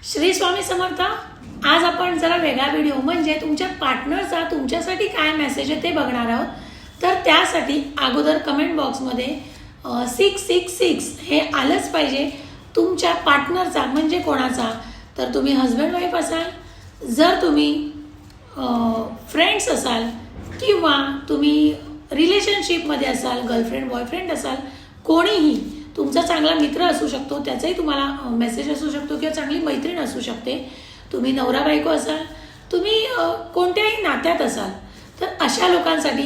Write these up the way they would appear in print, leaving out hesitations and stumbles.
श्री स्वामी समर्थ। आज आपण जरा वेगळा व्हिडिओ म्हणजे तुमच्या पार्टनरचा तुमच्यासाठी काय मेसेज आहे ते बघणार आहोत। तर त्यासाठी अगोदर कमेंट बॉक्समध्ये 666 हे आलंच पाहिजे तुमच्या पार्टनरचा, म्हणजे कोणाचा। तर तुम्ही हस्बंड वाईफ असाल, जर तुम्ही फ्रेंड्स असाल किंवा तुम्ही रिलेशनशिपमध्ये असाल, गर्लफ्रेंड बॉयफ्रेंड असाल, कोणीही तुमचा चांगला मित्र असू शकतो, त्याचाही तुम्हाला मेसेज असू शकतो किंवा चांगली मैत्रीण असू शकते। तुम्ही नवरा बायको असाल, तुम्ही कोणत्याही नात्यात असाल, तर अशा लोकांसाठी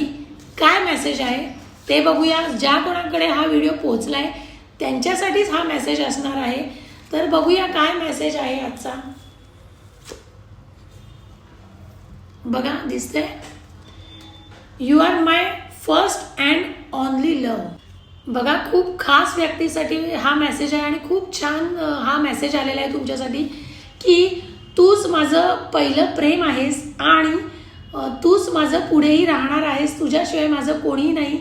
काय मेसेज आहे ते बघूया। ज्या कोणाकडे हा व्हिडिओ पोहोचला आहे त्यांच्यासाठीच हा मेसेज असणार आहे। तर बघूया काय मेसेज आहे आजचा। बघा, दिसते, you are my first and only love. बघा, खूप खास व्यक्तीसाठी हा मेसेज आहे आणि खूप छान हा मेसेज आलेला आहे तुमच्यासाठी की तूच माझं पहिलं प्रेम आहेस आणि तूच माझं पुढेही राहणार आहेस, तुझ्याशिवाय माझं कोणीही नाही,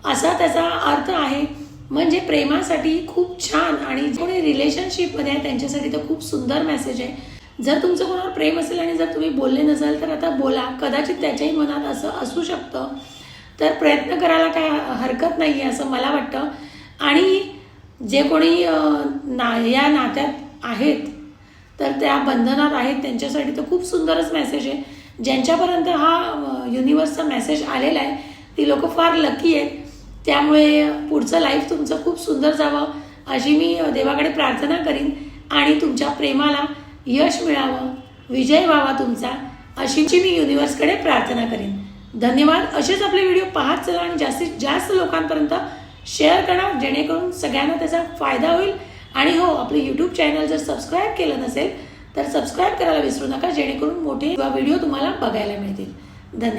असा त्याचा अर्थ आहे। म्हणजे प्रेमासाठी खूप छान, आणि कोणी रिलेशनशिपमध्ये आहे त्यांच्यासाठी तर खूप सुंदर मेसेज आहे। जर तुमचं कोणावर प्रेम असेल आणि जर तुम्ही बोलले नसाल तर आता बोला, कदाचित त्याच्याही मनात असं असू शकतं, तर प्रयत्न करायला काय हरकत नाही आहे असं मला वाटतं। आणि जे कोणी या नात्यात आहेत तर त्या बंधनात आहेत त्यांच्यासाठी तर खूप सुंदरच मेसेज आहे। ज्यांच्यापर्यंत हा युनिवर्सचा मेसेज आलेला आहे ती लोक फार लकी आहेत, त्यामुळे पुढचं लाईफ तुमचं खूप सुंदर जावं अशी मी देवाकडे प्रार्थना करीन आणि तुमच्या प्रेमाला यश मिळावं, विजय व्हावा तुमचा, अशी मी युनिवर्सकडे प्रार्थना करीन। धन्यवाद। असेच आपले व्हिडिओ पाहत चला आणि जास्तीत जास्त लोकांपर्यंत शेअर करा, जेणेकरून सगळ्यांना त्याचा फायदा होईल। आणि हो, आपले यूट्यूब चॅनल जर सबस्क्राईब केलं नसेल तर सबस्क्राईब करायला विसरू नका, जेणेकरून मोठे व्हिडिओ तुम्हाला बघायला मिळतील। धन्यवाद।